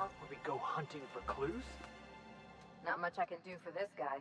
part where we go hunting for clues? Not much I can do for this guy.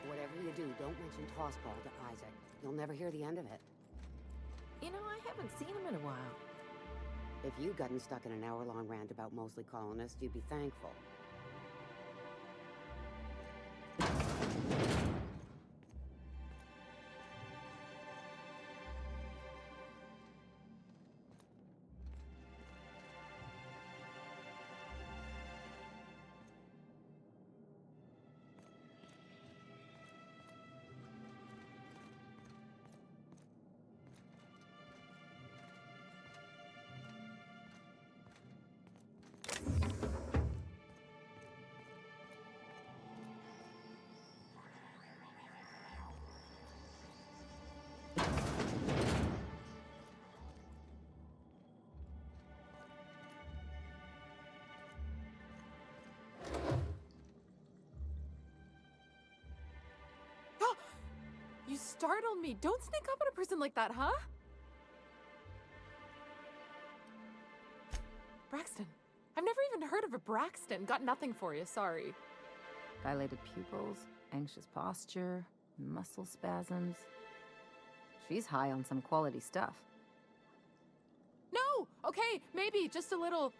Whatever you do, don't mention Tossball to Isaac. You'll never hear the end of it. You know, I haven't seen him in a while. If you'd gotten stuck in an hour-long rant about mostly colonists, you'd be thankful. You startled me. Don't sneak up on a person like that, huh? Braxton. I've never even heard of a Braxton. Got nothing for you, sorry. Dilated pupils, anxious posture, muscle spasms. She's high on some quality stuff. No! Okay, maybe, just a little.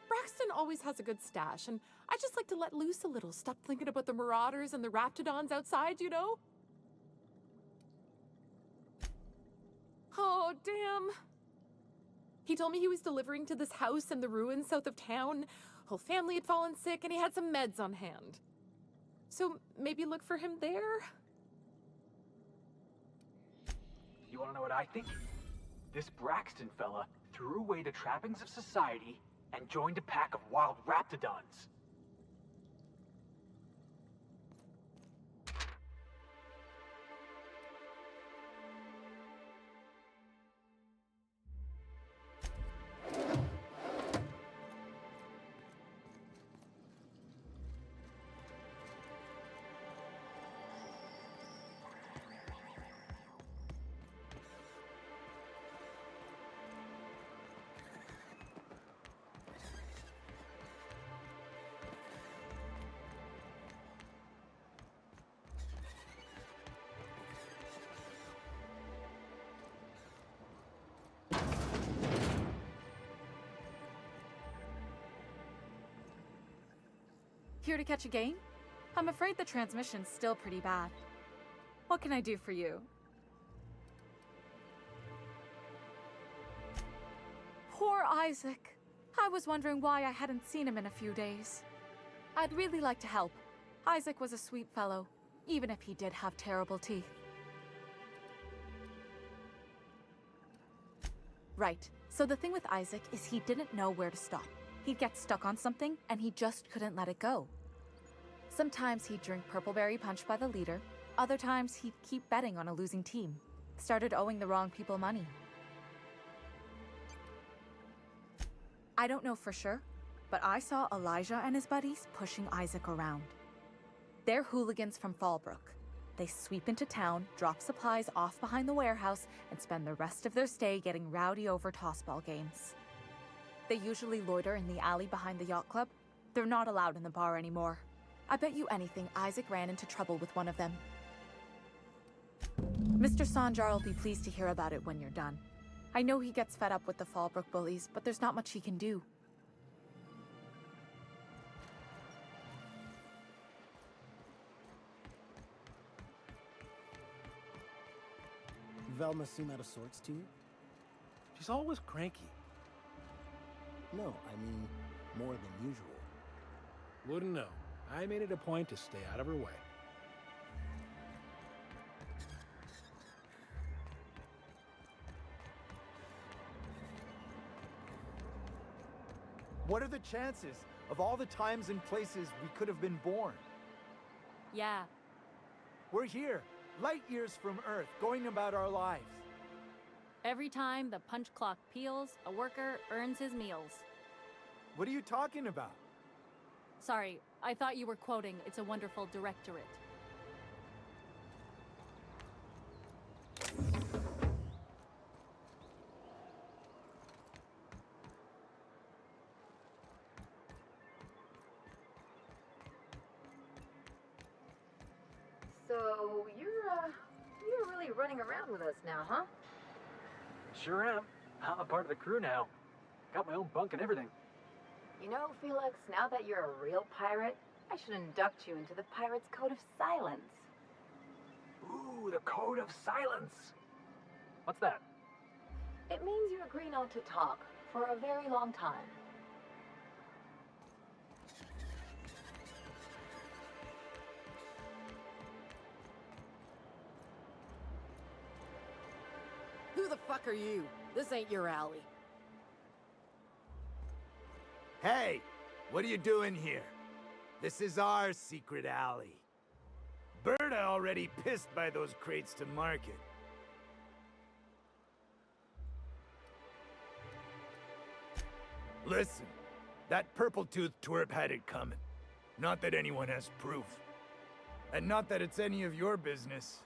Braxton always has a good stash, and I just like to let loose a little. Stop thinking about the marauders and the raptidons outside, you know? Oh, damn. He told me he was delivering to this house in the ruins south of town. Whole family had fallen sick, and he had some meds on hand. So maybe look for him there? You wanna know what I think? This Braxton fella threw away the trappings of society and joined a pack of wild raptidons. Here to catch a game? I'm afraid the transmission's still pretty bad. What can I do for you? Poor Isaac. I was wondering why I hadn't seen him in a few days. I'd really like to help. Isaac was a sweet fellow, even if he did have terrible teeth. Right. So the thing with Isaac is he didn't know where to stop. He'd get stuck on something, and he just couldn't let it go. Sometimes he'd drink Purpleberry Punch by the liter. Other times he'd keep betting on a losing team. Started owing the wrong people money. I don't know for sure, but I saw Elijah and his buddies pushing Isaac around. They're hooligans from Fallbrook. They sweep into town, drop supplies off behind the warehouse, and spend the rest of their stay getting rowdy over tossball games. They usually loiter in the alley behind the yacht club. They're not allowed in the bar anymore. I bet you anything Isaac ran into trouble with one of them. Mr. Sanjar will be pleased to hear about it when you're done. I know he gets fed up with the Fallbrook bullies, but there's not much he can do. Velma seem out of sorts to you? She's always cranky. No, I mean, more than usual. Wouldn't know. I made it a point to stay out of her way. What are the chances of all the times and places we could have been born? Yeah. We're here, light years from Earth, going about our lives. Every time the punch clock peals, a worker earns his meals. What are you talking about? Sorry, I thought you were quoting It's a Wonderful Directorate. So, you're really running around with us now, huh? Sure am. I'm a part of the crew now. Got my own bunk and everything. You know, Felix, now that you're a real pirate, I should induct you into the Pirates' Code of Silence. Ooh, the Code of Silence. What's that? It means you agree not to talk for a very long time. Who the fuck are you? This ain't your alley. Hey, what are you doing here? This is our secret alley. Berta already pissed by those crates to market. Listen, that purple-toothed twerp had it coming. Not that anyone has proof. And not that it's any of your business.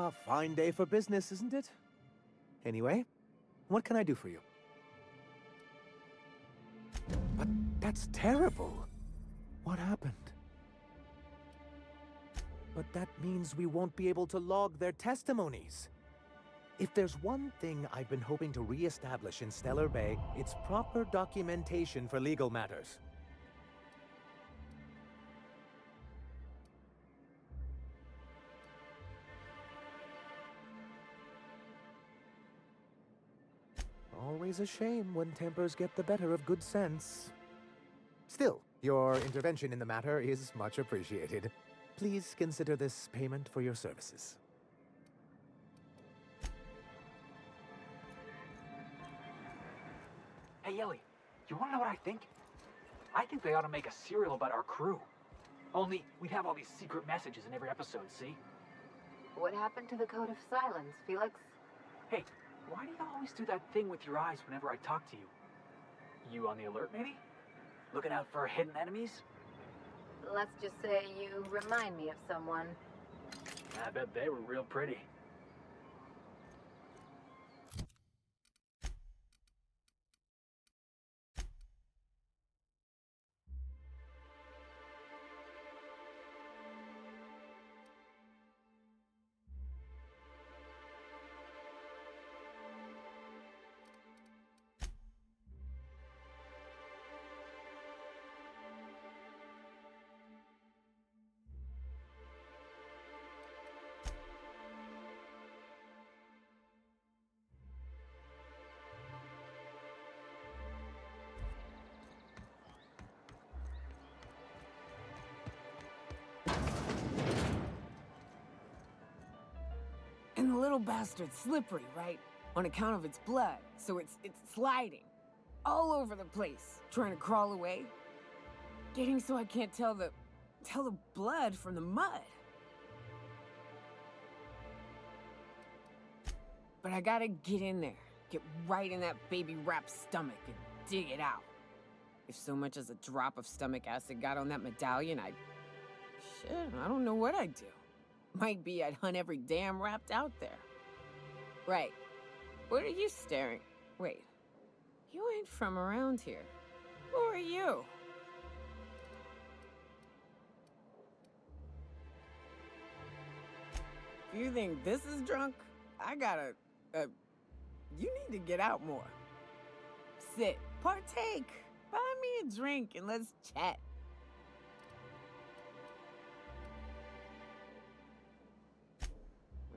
A fine day for business, isn't it? Anyway, what can I do for you? But that's terrible. What happened? But that means we won't be able to log their testimonies. If there's one thing I've been hoping to re-establish in Stellar Bay, it's proper documentation for legal matters. Always a shame when tempers get the better of good sense. Still, your intervention in the matter is much appreciated. Please consider this payment for your services. Hey, Ellie, you wanna know what I think? I think they ought to make a serial about our crew. Only, we'd have all these secret messages in every episode, see? What happened to the Code of Silence, Felix? Hey, why do you always do that thing with your eyes whenever I talk to you? You on the alert, maybe? Looking out for hidden enemies? Let's just say you remind me of someone. I bet they were real pretty. And the little bastard's slippery, right? On account of its blood, so it's sliding. All over the place, trying to crawl away. Getting so I can't tell the blood from the mud. But I gotta get in there, get right in that baby rap's stomach and dig it out. If so much as a drop of stomach acid got on that medallion, I don't know what I'd do. Might be I'd hunt every damn wrapped out there. Right. What are you staring? Wait. You ain't from around here. Who are you? If you think this is drunk, I gotta, you need to get out more. Sit, partake, buy me a drink and let's chat.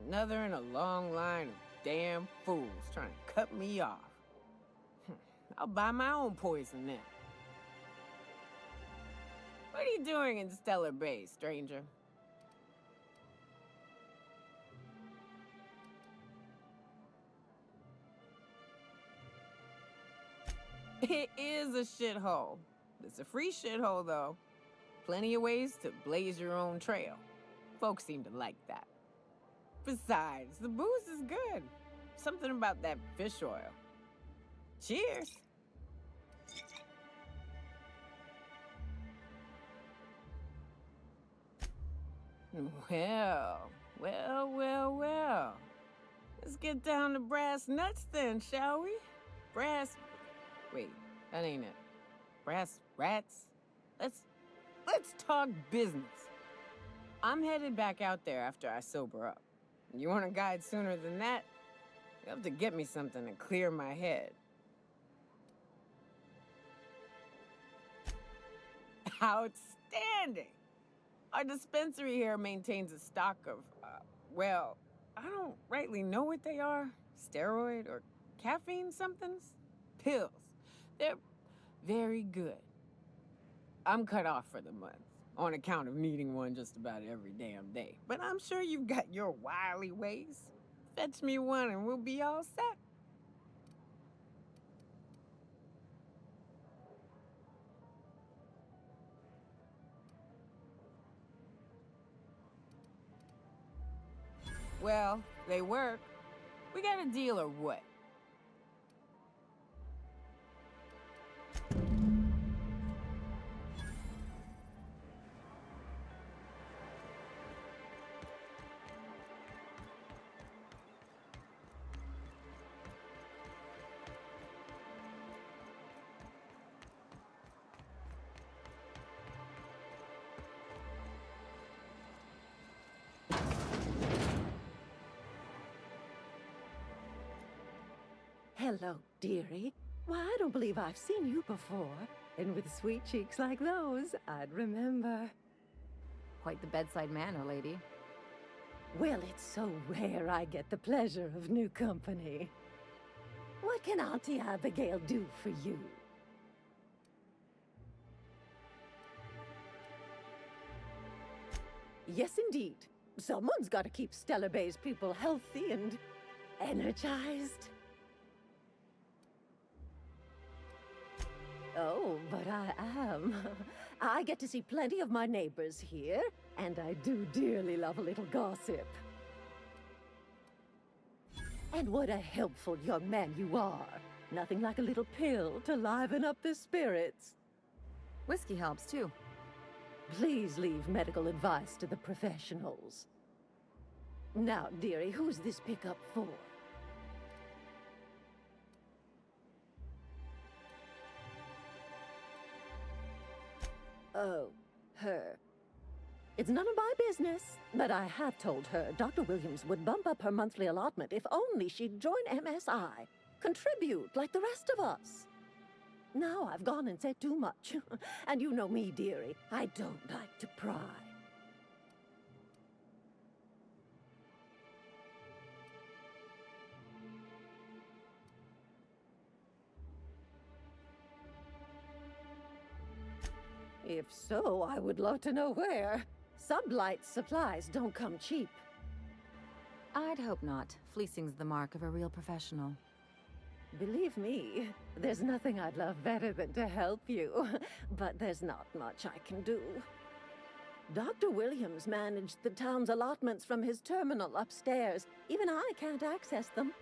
Another in a long line of damn fools trying to cut me off. I'll buy my own poison then. What are you doing in Stellar Bay, stranger? It is a shithole. It's a free shithole, though. Plenty of ways to blaze your own trail. Folks seem to like that. Besides, the booze is good. Something about that fish oil. Cheers. Well. Let's get down to brass nuts then, shall we? Wait, that ain't it. Brass rats? Let's talk business. I'm headed back out there after I sober up. You want a guide sooner than that? You have to get me something to clear my head. Outstanding! Our dispensary here maintains a stock of, well, I don't rightly know what they are. Steroid or caffeine somethings? Pills. They're very good. I'm cut off for the month, on account of needing one just about every damn day. But I'm sure you've got your wily ways. Fetch me one and we'll be all set. Well, they work. We got a deal or what? Hello, dearie. Why, I don't believe I've seen you before. And with sweet cheeks like those, I'd remember. Quite the bedside manner, lady. Well, it's so rare I get the pleasure of new company. What can Auntie Abigail do for you? Yes, indeed. Someone's got to keep Stellar Bay's people healthy and energized. Oh, but I am. I get to see plenty of my neighbors here, and I do dearly love a little gossip. And what a helpful young man you are. Nothing like a little pill to liven up the spirits. Whiskey helps, too. Please leave medical advice to the professionals. Now, dearie, who's this pickup for? Oh, her. It's none of my business, but I have told her Dr. Williams would bump up her monthly allotment if only she'd join MSI. Contribute like the rest of us. Now I've gone and said too much. And you know me, dearie. I don't like to pry. If so, I would love to know where. Sublight supplies don't come cheap. I'd hope not. Fleecing's the mark of a real professional. Believe me, there's nothing I'd love better than to help you. But there's not much I can do. Dr. Williams managed the town's allotments from his terminal upstairs. Even I can't access them.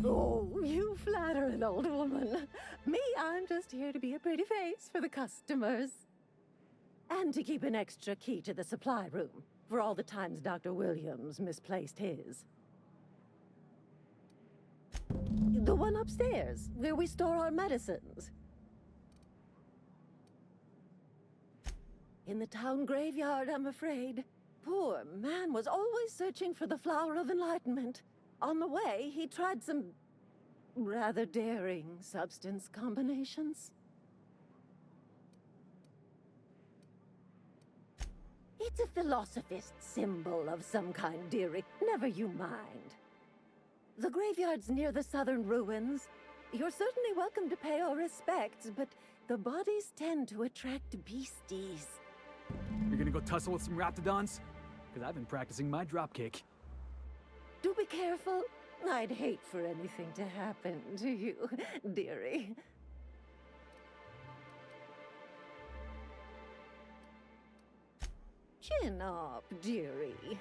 Oh, you flatter an old woman. Me, I'm just here to be a pretty face for the customers. And to keep an extra key to the supply room, for all the times Dr. Williams misplaced his. The one upstairs, where we store our medicines. In the town graveyard, I'm afraid. Poor man was always searching for the flower of enlightenment. On the way, he tried some rather daring substance combinations. It's a philosophist symbol of some kind, dearie. Never you mind. The graveyard's near the southern ruins. You're certainly welcome to pay our respects, but the bodies tend to attract beasties. You're gonna go tussle with some raptidons? Because I've been practicing my dropkick. Do be careful. I'd hate for anything to happen to you, dearie. Chin up, dearie.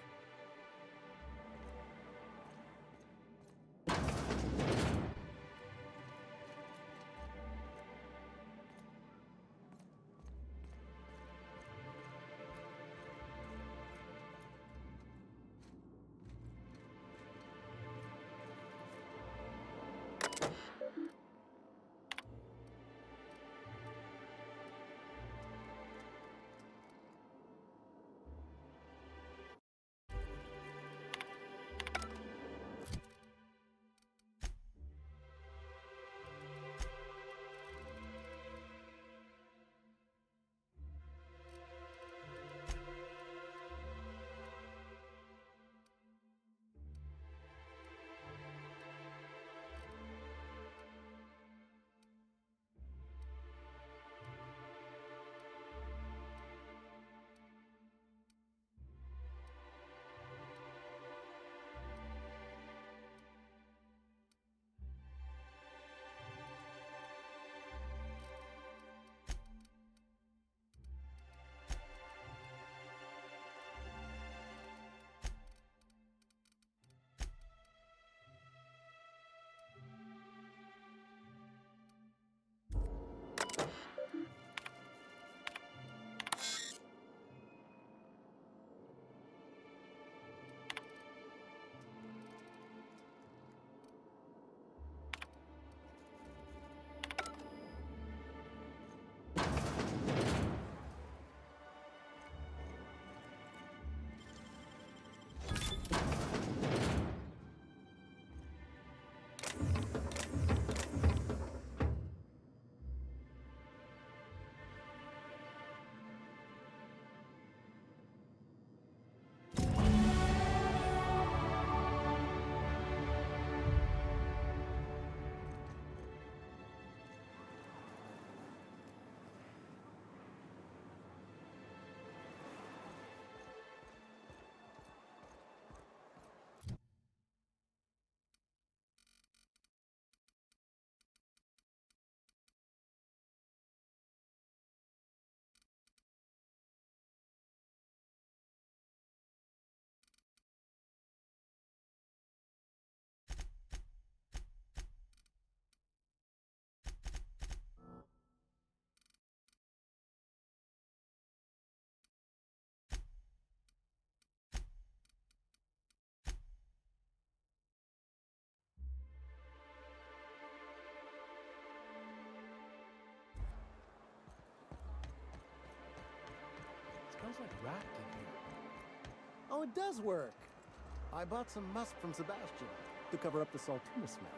Smells like rat in here. Oh, it does work. I bought some musk from Sebastian to cover up the saltina smell.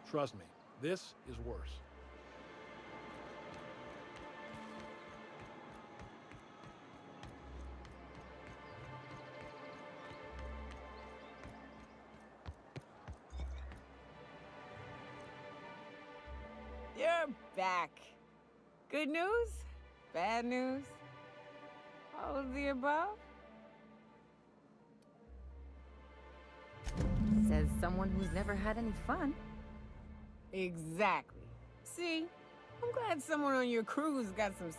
Trust me, this is worse. You're back. Good news? Bad news? All of the above? Says someone who's never had any fun. Exactly. See? I'm glad someone on your crew's got some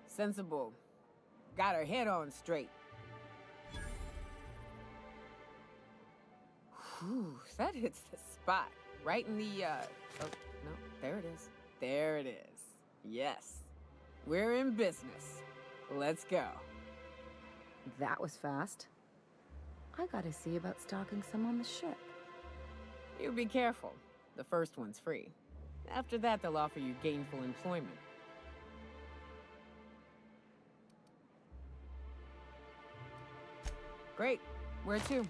sensible. Got her head on straight. Whew, that hits the spot. Right in the, oh, no, there it is. There it is. Yes. We're in business. Let's go. That was fast. I gotta see about stocking some on the ship. You be careful. The first one's free. After that, they'll offer you gainful employment. Great. Where to?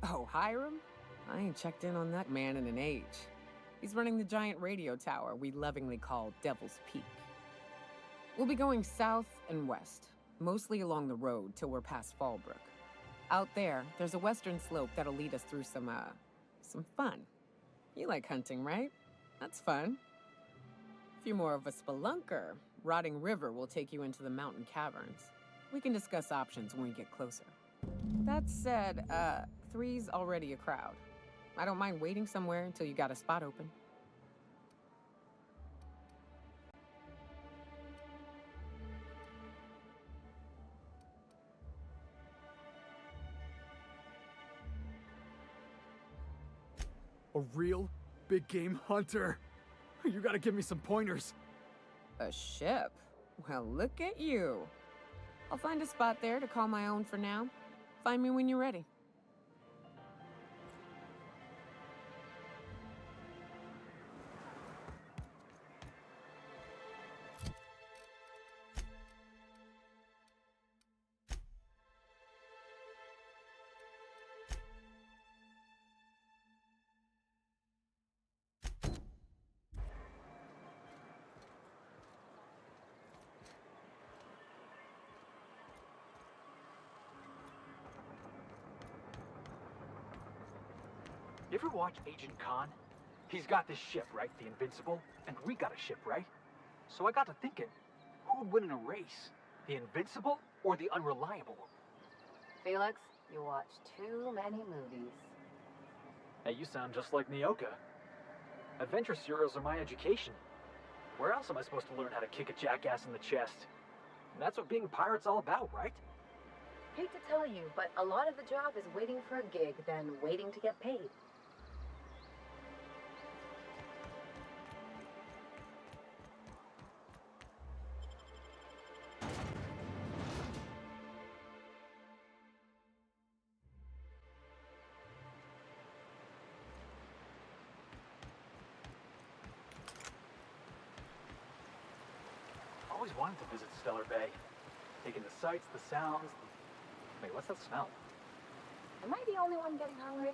Oh, Hiram? I ain't checked in on that man in an age. He's running the giant radio tower we lovingly call Devil's Peak. We'll be going south and west, mostly along the road till we're past Fallbrook. Out there, there's a western slope that'll lead us through some fun. You like hunting, right? That's fun. If you're more of a spelunker, Rotting River will take you into the mountain caverns. We can discuss options when we get closer. That said, 3's already a crowd. I don't mind waiting somewhere until you got a spot open. A real big game hunter. You gotta give me some pointers. A ship? Well, look at you. I'll find a spot there to call my own for now. Find me when you're ready. You ever watch Agent Khan? He's got this ship, right? The Invincible. And we got a ship, right? So I got to thinking, who would win in a race? The Invincible or the Unreliable? Felix, you watch too many movies. Hey, you sound just like Nyoka. Adventure serials are my education. Where else am I supposed to learn how to kick a jackass in the chest? And that's what being a pirate's all about, right? Hate to tell you, but a lot of the job is waiting for a gig, then waiting to get paid. Always wanted to visit Stellar Bay. Taking the sights, the sounds. Wait, what's that smell? Am I the only one getting hungry?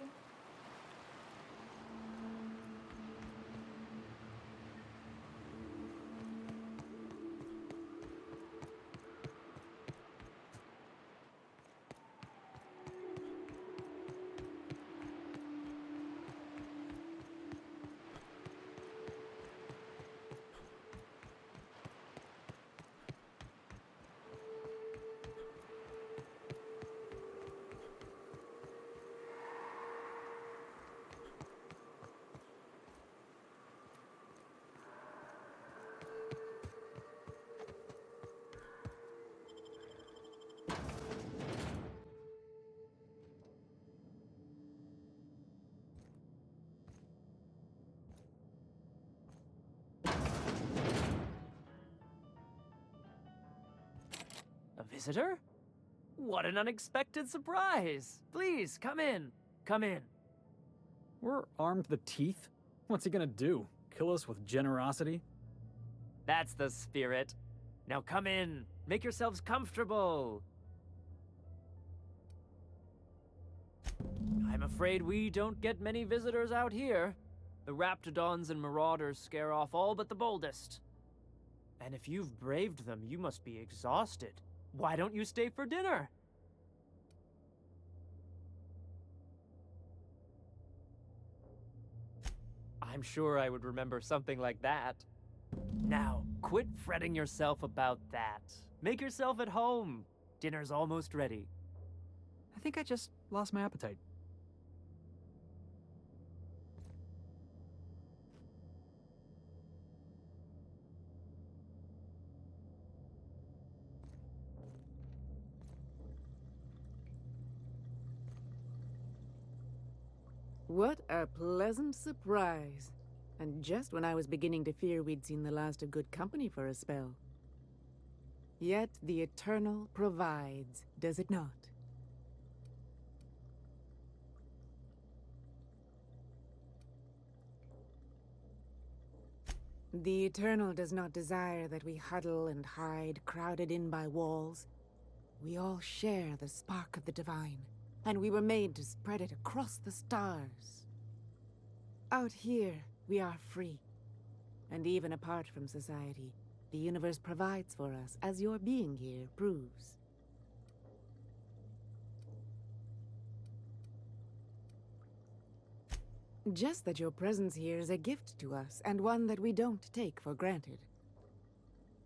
A visitor? What an unexpected surprise! Please, come in. Come in. We're armed to the teeth. What's he gonna do? Kill us with generosity? That's the spirit. Now come in. Make yourselves comfortable. I'm afraid we don't get many visitors out here. The Raptidons and Marauders scare off all but the boldest. And if you've braved them, you must be exhausted. Why don't you stay for dinner? I'm sure I would remember something like that. Now, quit fretting yourself about that. Make yourself at home. Dinner's almost ready. I think I just lost my appetite. What a pleasant surprise. And just when I was beginning to fear we'd seen the last of good company for a spell. Yet the Eternal provides, does it not? The Eternal does not desire that we huddle and hide, crowded in by walls. We all share the spark of the divine, and we were made to spread it across the stars. Out here, we are free. And even apart from society, the universe provides for us, as your being here proves. Just that your presence here is a gift to us, and one that we don't take for granted.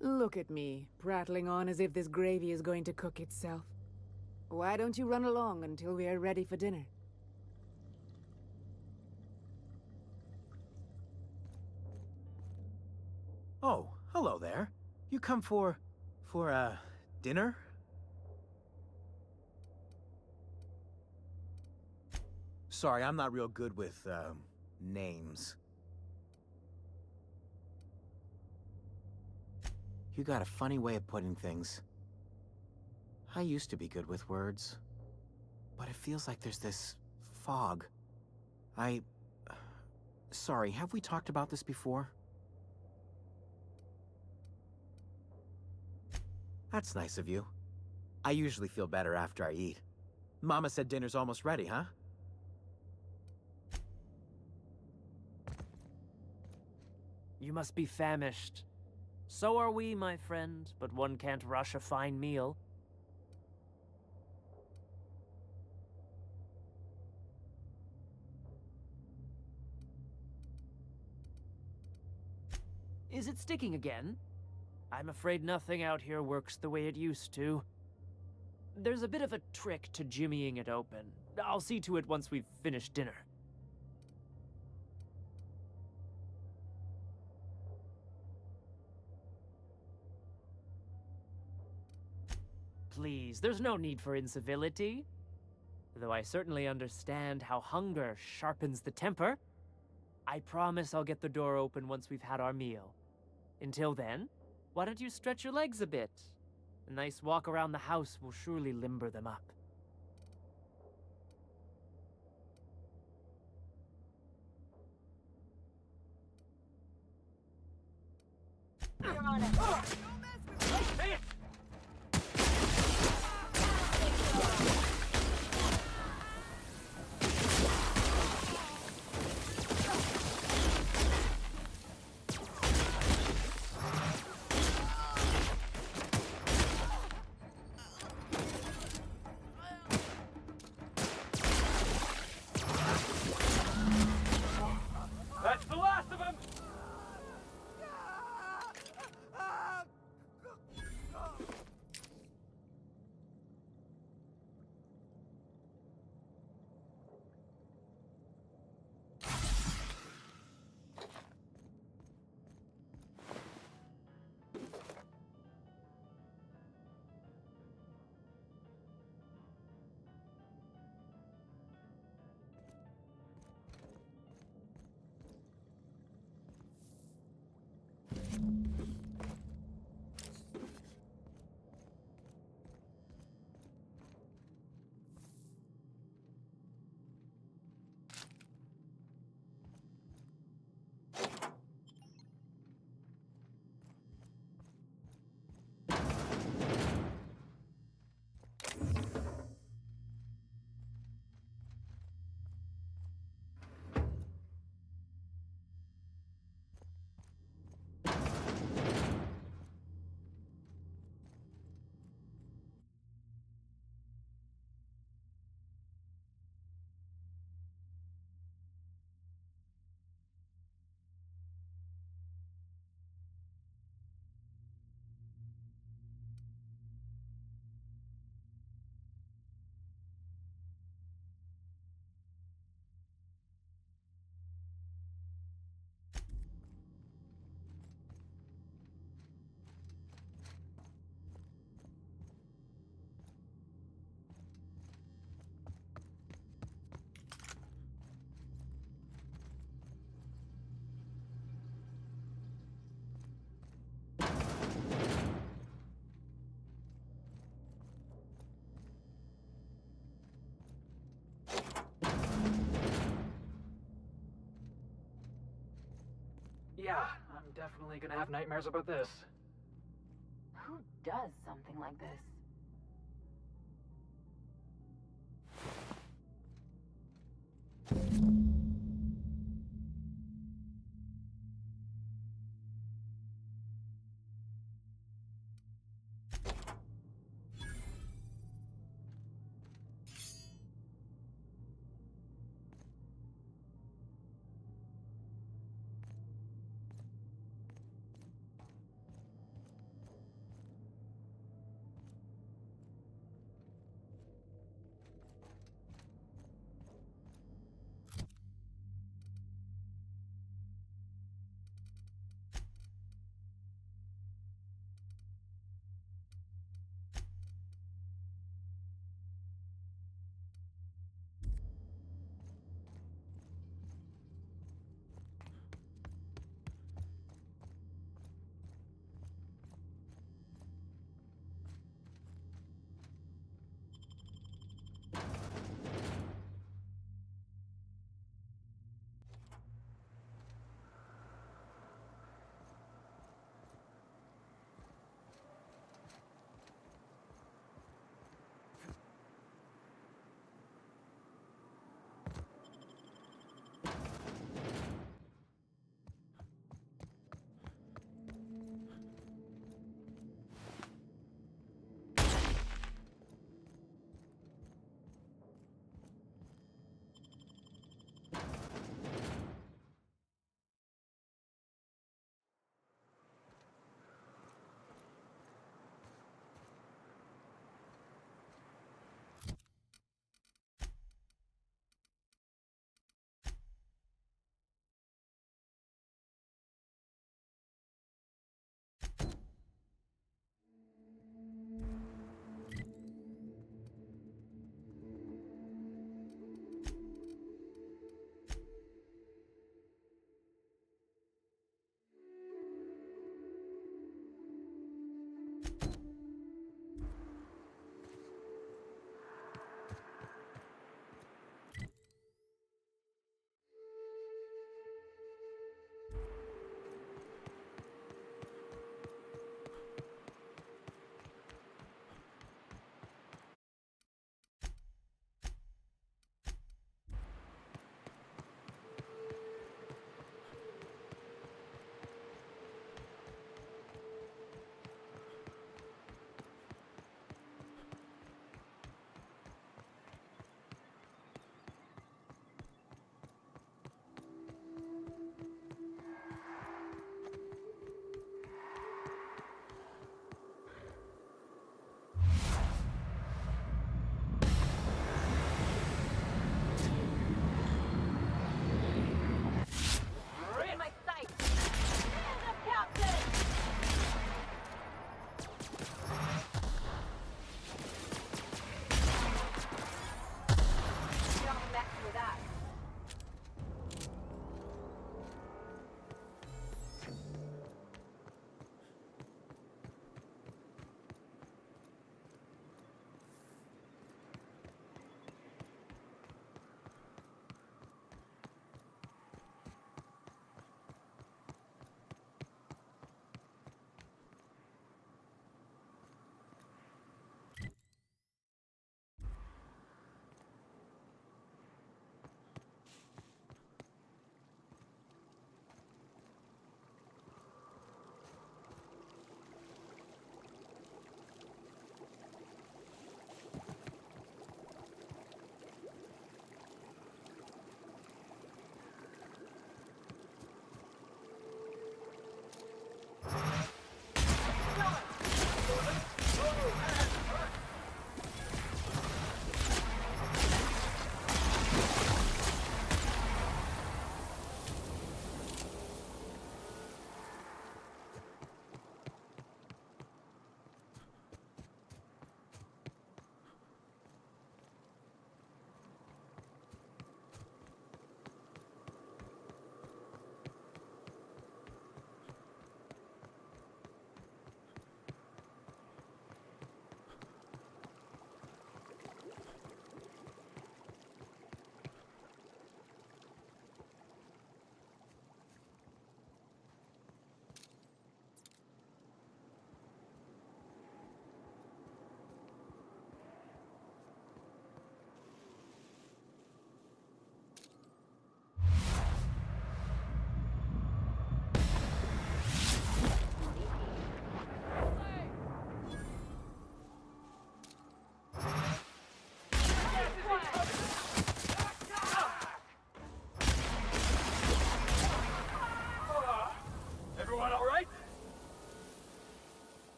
Look at me, prattling on as if this gravy is going to cook itself. Why don't you run along until we are ready for dinner? Oh, hello there. You come for dinner? Sorry, I'm not real good with, names. You got a funny way of putting things. I used to be good with words, but it feels like there's this fog. Sorry, have we talked about this before? That's nice of you. I usually feel better after I eat. Mama said dinner's almost ready, huh? You must be famished. So are we, my friend, but one can't rush a fine meal. Is it sticking again? I'm afraid nothing out here works the way it used to. There's a bit of a trick to jimmying it open. I'll see to it once we've finished dinner. Please, there's no need for incivility. Though I certainly understand how hunger sharpens the temper. I promise I'll get the door open once we've had our meal. Until then, why don't you stretch your legs a bit? A nice walk around the house will surely limber them up. You're on it. Hey it! That's the last of them! Yeah, I'm definitely gonna have nightmares about this. Who does something like this?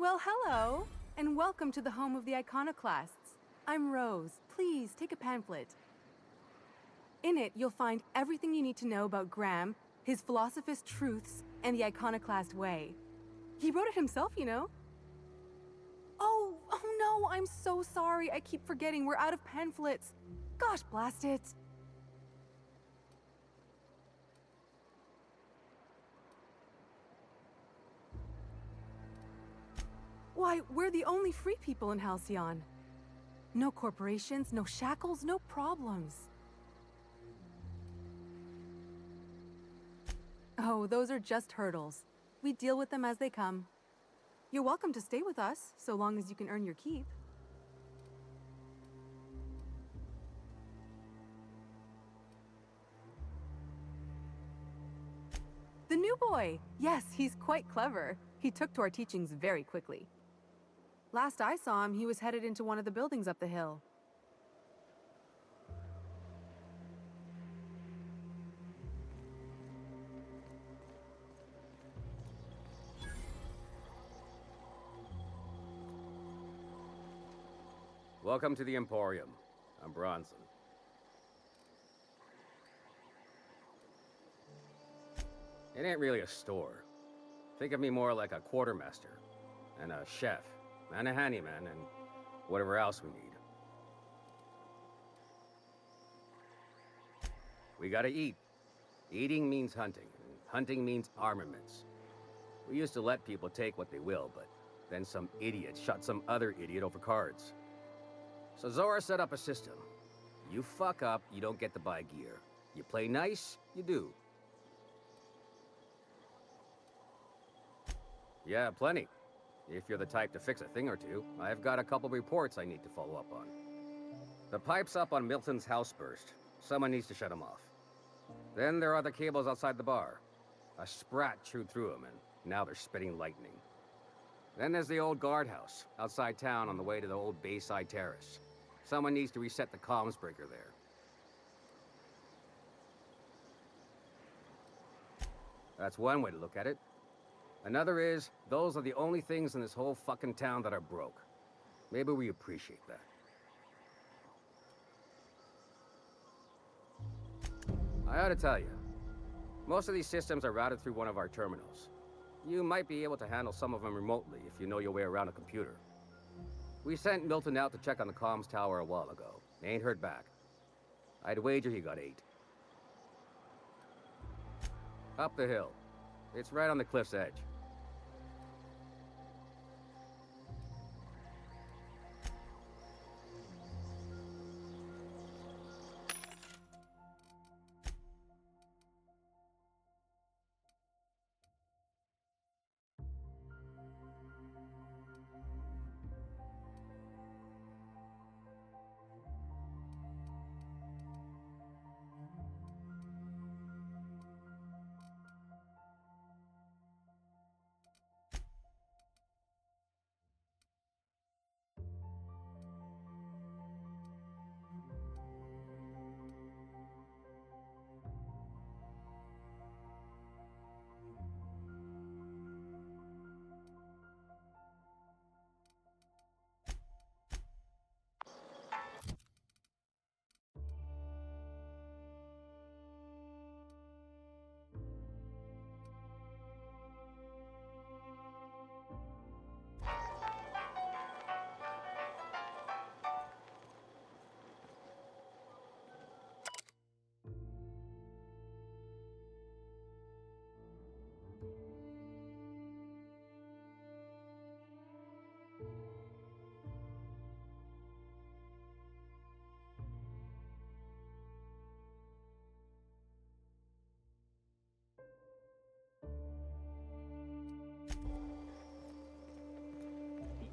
Well, hello, and welcome to the home of the iconoclasts. I'm Rose. Please take a pamphlet. In it, you'll find everything you need to know about Graham, his philosophist truths, and the iconoclast way. He wrote it himself, you know. Oh no, I'm so sorry. I keep forgetting we're out of pamphlets. Gosh, blast it. Why, we're the only free people in Halcyon. No corporations, no shackles, no problems. Oh, those are just hurdles. We deal with them as they come. You're welcome to stay with us, so long as you can earn your keep. The new boy! Yes, he's quite clever. He took to our teachings very quickly. Last I saw him, he was headed into one of the buildings up the hill. Welcome to the Emporium. I'm Bronson. It ain't really a store. Think of me more like a quartermaster, and a chef, and a handyman, and whatever else we need. We gotta eat. Eating means hunting, and hunting means armaments. We used to let people take what they will, but then some idiot shot some other idiot over cards. So Zora set up a system. You fuck up, you don't get to buy gear. You play nice, you do. Yeah, plenty. If you're the type to fix a thing or two, I've got a couple reports I need to follow up on. The pipes up on Milton's house burst. Someone needs to shut them off. Then there are the cables outside the bar. A sprat chewed through them, and now they're spitting lightning. Then there's the old guardhouse, outside town on the way to the old Bayside Terrace. Someone needs to reset the comms breaker there. That's one way to look at it. Another is, those are the only things in this whole fucking town that are broke. Maybe we appreciate that. I ought to tell you, most of these systems are routed through one of our terminals. You might be able to handle some of them remotely if you know your way around a computer. We sent Milton out to check on the comms tower a while ago. Ain't heard back. I'd wager he got 8. Up the hill. It's right on the cliff's edge.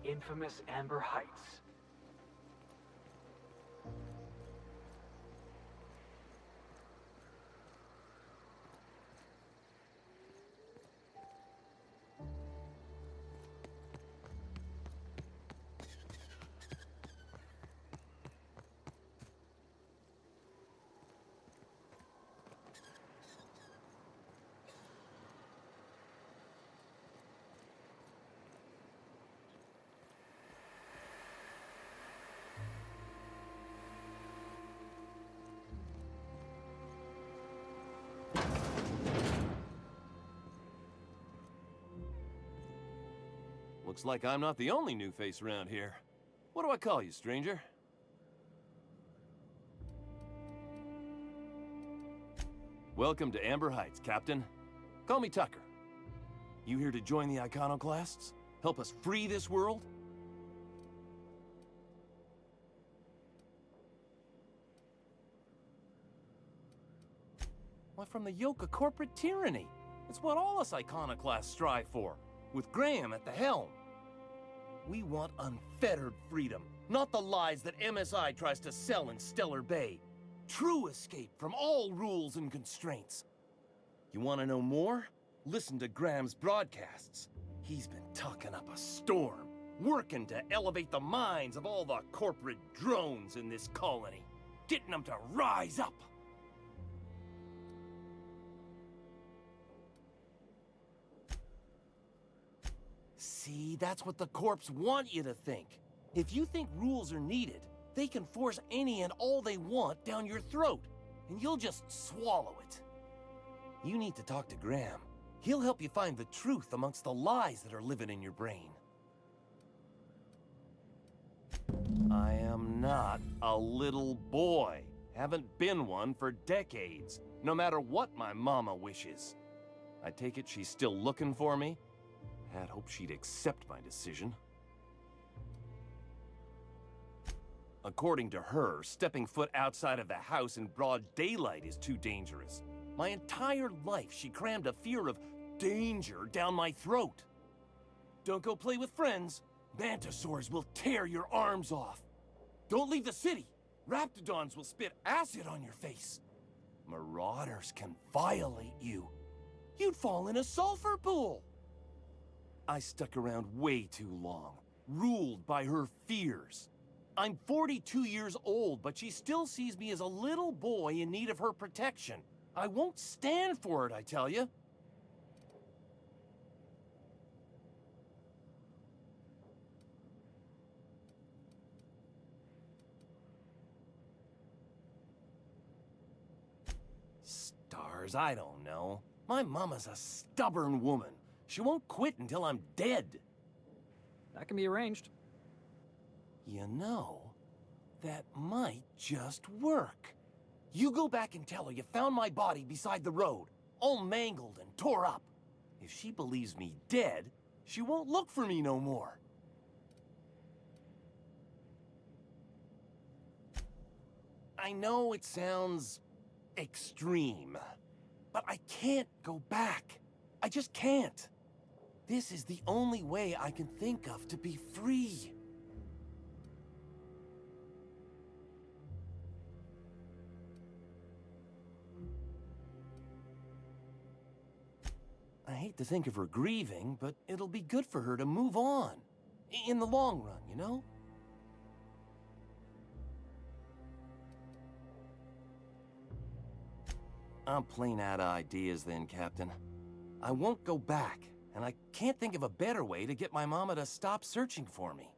The infamous Amber Heights. Looks like I'm not the only new face around here. What do I call you, stranger? Welcome to Amber Heights, Captain. Call me Tucker. You here to join the Iconoclasts? Help us free this world? Why, from the yoke of corporate tyranny. It's what all us Iconoclasts strive for, with Graham at the helm. We want unfettered freedom, not the lies that MSI tries to sell in Stellar Bay. True escape from all rules and constraints. You want to know more? Listen to Graham's broadcasts. He's been talking up a storm, working to elevate the minds of all the corporate drones in this colony, getting them to rise up. See, that's what the Corps want you to think. If you think rules are needed, they can force any and all they want down your throat, and you'll just swallow it. You need to talk to Graham. He'll help you find the truth amongst the lies that are living in your brain. I am not a little boy. Haven't been one for decades, no matter what my mama wishes. I take it she's still looking for me? Had hoped she'd accept my decision. According to her, stepping foot outside of the house in broad daylight is too dangerous. My entire life, she crammed a fear of danger down my throat. Don't go play with friends. Mantisaurs will tear your arms off. Don't leave the city. Raptidons will spit acid on your face. Marauders can violate you. You'd fall in a sulfur pool. I stuck around way too long, ruled by her fears. I'm 42 years old, but she still sees me as a little boy in need of her protection. I won't stand for it, I tell you. Stars, I don't know. My mama's a stubborn woman. She won't quit until I'm dead. That can be arranged. You know, that might just work. You go back and tell her you found my body beside the road, all mangled and tore up. If she believes me dead, she won't look for me no more. I know it sounds extreme, but I can't go back. I just can't. This is the only way I can think of to be free. I hate to think of her grieving, but it'll be good for her to move on. In the long run, you know? I'm plain out of ideas then, Captain. I won't go back, and I can't think of a better way to get my mama to stop searching for me.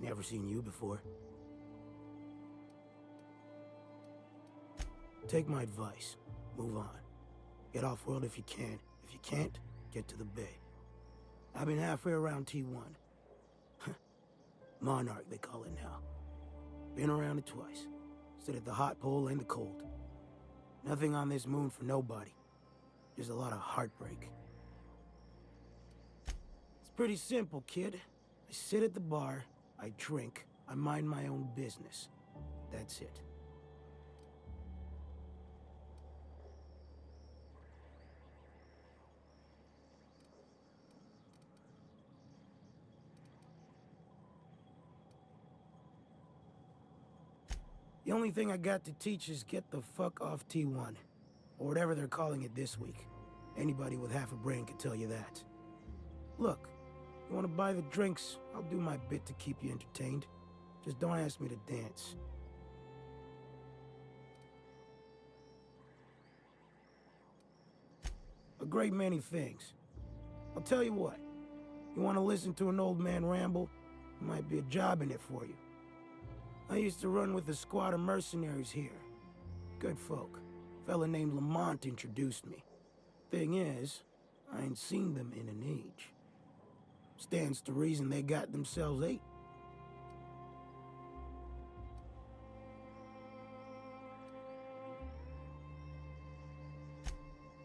Never seen you before. Take my advice. Move on. Get off-world if you can. If you can't, get to the Bay. I've been halfway around T1. Monarch, they call it now. Been around it twice. Stood at the hot pole and the cold. Nothing on this moon for nobody. Just a lot of heartbreak. It's pretty simple, kid. I sit at the bar, I drink, I mind my own business. That's it. The only thing I got to teach is get the fuck off T1. Or whatever they're calling it this week. Anybody with half a brain can tell you that. Look, you want to buy the drinks, I'll do my bit to keep you entertained. Just don't ask me to dance. A great many things. I'll tell you what. You want to listen to an old man ramble? There might be a job in it for you. I used to run with a squad of mercenaries here. Good folk. A fella named Lamont introduced me. Thing is, I ain't seen them in an age. Stands to reason they got themselves ate.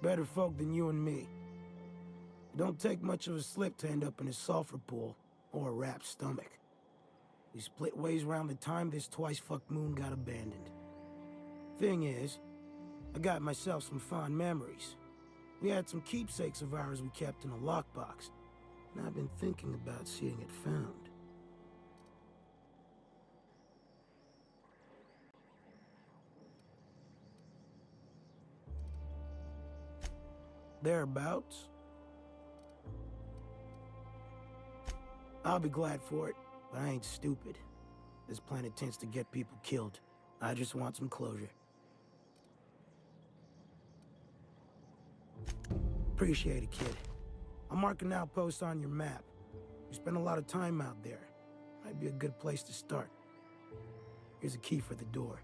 Better folk than you and me. It don't take much of a slip to end up in a sulfur pool or a wrapped stomach. We split ways around the time this twice-fucked moon got abandoned. Thing is, I got myself some fond memories. We had some keepsakes of ours we kept in a lockbox, and I've been thinking about seeing it found. Thereabouts. I'll be glad for it, but I ain't stupid. This planet tends to get people killed. I just want some closure. Appreciate it, kid. I'm marking an outpost on your map. You spend a lot of time out there. Might be a good place to start. Here's a key for the door.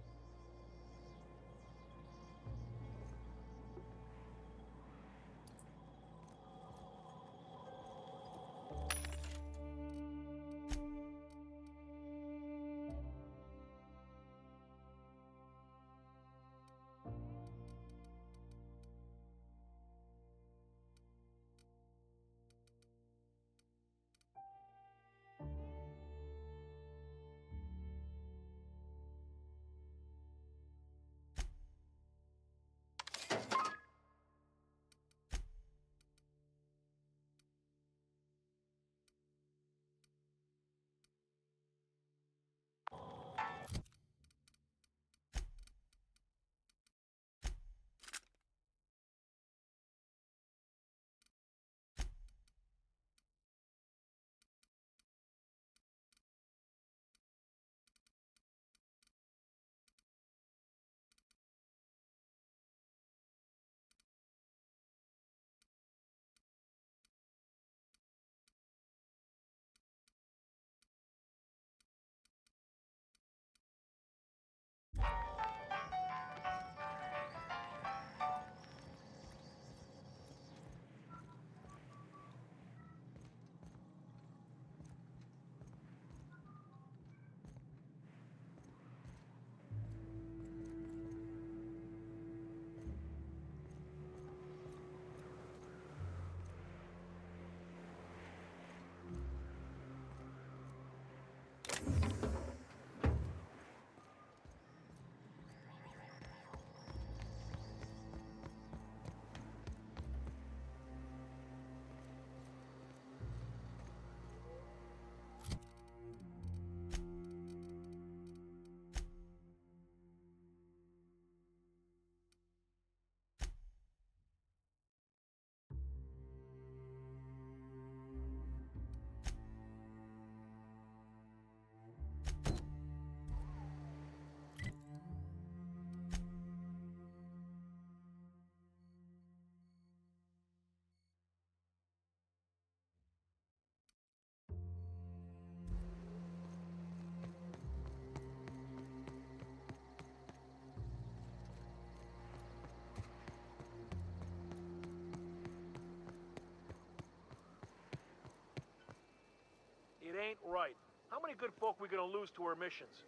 It ain't right. How many good folk we gonna lose to our missions?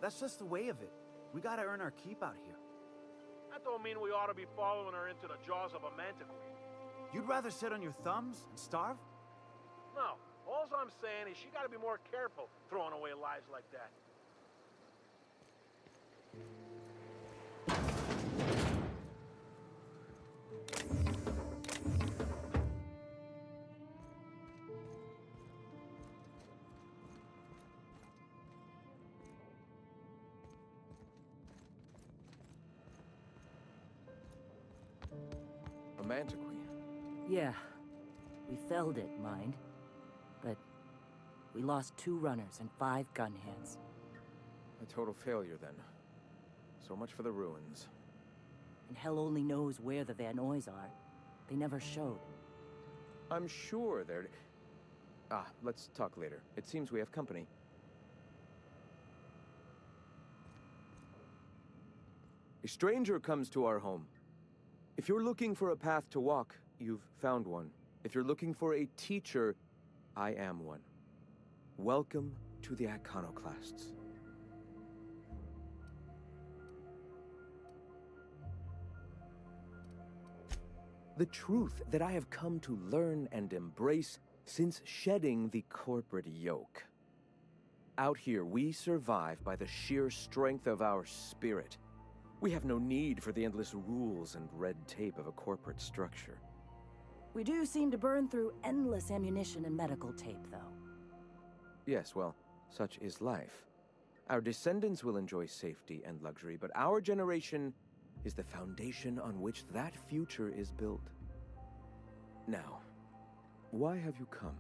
That's just the way of it. We gotta earn our keep out here. That don't mean we ought to be following her into the jaws of a manticore. You'd rather sit on your thumbs and starve? No. All I'm saying is she gotta be more careful throwing away lives like that. A mantiquee. Yeah. We felled it, mind. But we lost 2 runners and 5 gun hands. A total failure, then. So much for the ruins. And hell only knows where the Vanoys are. They never showed. I'm sure they're... Ah, let's talk later. It seems we have company. A stranger comes to our home. If you're looking for a path to walk, you've found one. If you're looking for a teacher, I am one. Welcome to the Iconoclasts. The truth that I have come to learn and embrace since shedding the corporate yoke. Out here, we survive by the sheer strength of our spirit. We have no need for the endless rules and red tape of a corporate structure. We do seem to burn through endless ammunition and medical tape, though. Yes, well, such is life. Our descendants will enjoy safety and luxury, but our generation is the foundation on which that future is built. Now, why have you come?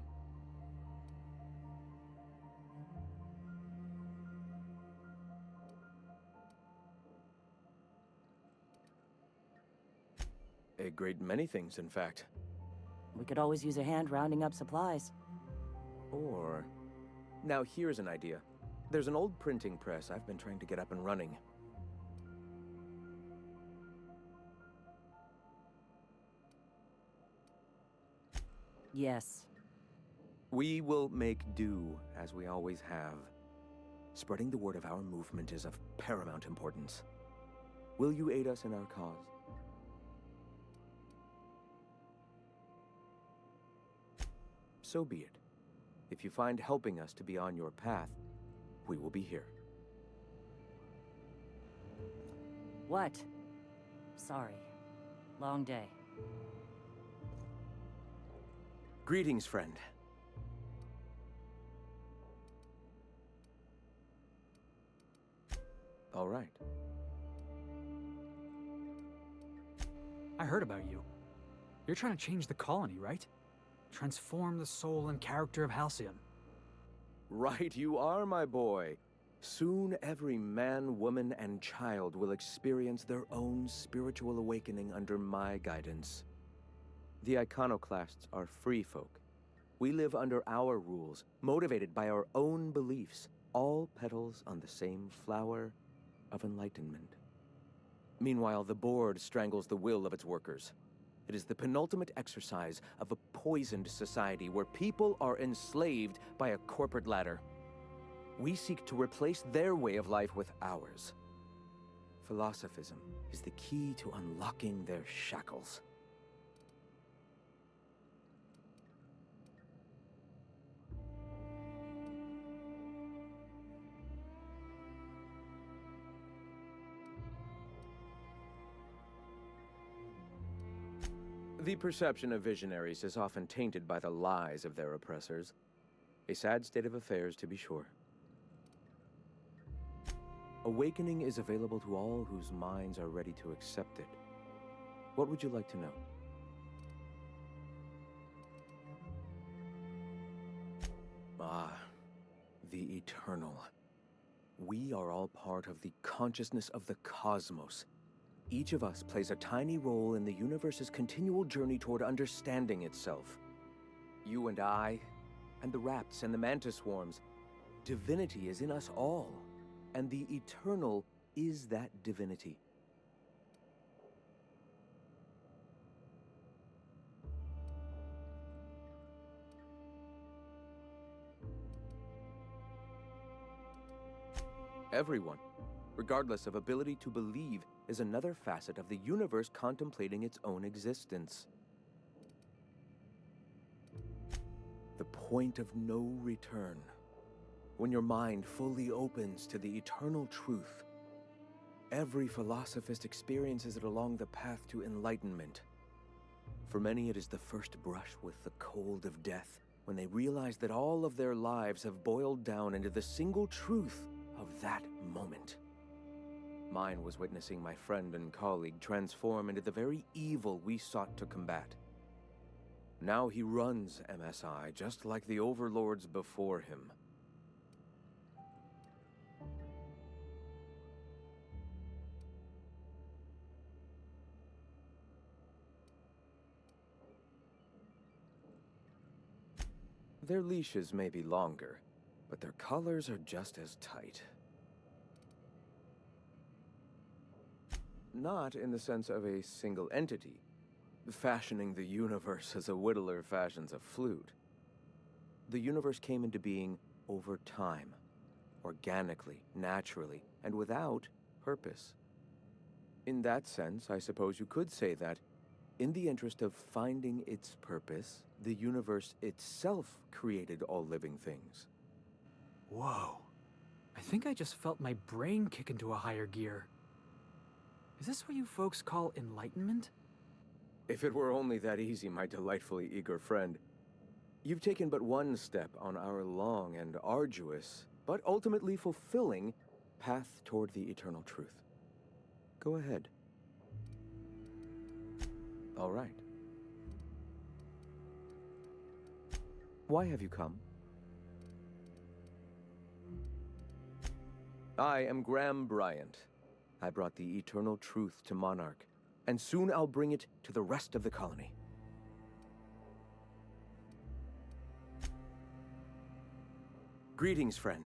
A great many things, in fact. We could always use a hand rounding up supplies. Or... Now here's an idea. There's an old printing press I've been trying to get up and running. Yes. We will make do, as we always have. Spreading the word of our movement is of paramount importance. Will you aid us in our cause? So be it. If you find helping us to be on your path, we will be here. What? Sorry. Long day. Greetings, friend. All right. I heard about you. You're trying to change the colony, right? Transform the soul and character of Halcyon. Right you are, my boy. Soon every man, woman, and child will experience their own spiritual awakening under my guidance. The Iconoclasts are free folk. We live under our rules, motivated by our own beliefs, all petals on the same flower of enlightenment. Meanwhile, the board strangles the will of its workers. It is the penultimate exercise of a poisoned society where people are enslaved by a corporate ladder. We seek to replace their way of life with ours. Philosophism is the key to unlocking their shackles. The perception of visionaries is often tainted by the lies of their oppressors. A sad state of affairs, to be sure. Awakening is available to all whose minds are ready to accept it. What would you like to know? Ah, the eternal. We are all part of the consciousness of the cosmos. Each of us plays a tiny role in the universe's continual journey toward understanding itself. You and I, and the rats and the mantis swarms. Divinity is in us all, and the eternal is that divinity. Everyone, regardless of ability to believe, is another facet of the universe contemplating its own existence. The point of no return. When your mind fully opens to the eternal truth, every philosophist experiences it along the path to enlightenment. For many, it is the first brush with the cold of death, when they realize that all of their lives have boiled down into the single truth of that moment. Mine was witnessing my friend and colleague transform into the very evil we sought to combat. Now he runs MSI just like the overlords before him. Their leashes may be longer, but their collars are just as tight. Not in the sense of a single entity, fashioning the universe as a whittler fashions a flute. The universe came into being over time, organically, naturally, and without purpose. In that sense, I suppose you could say that, in the interest of finding its purpose, the universe itself created all living things. Whoa. I think I just felt my brain kick into a higher gear. Is this what you folks call enlightenment? If it were only that easy, my delightfully eager friend. You've taken but one step on our long and arduous, but ultimately fulfilling, path toward the eternal truth. Go ahead. All right. Why have you come? I am Graham Bryant. I brought the eternal truth to Monarch, and soon I'll bring it to the rest of the colony. Greetings, friend.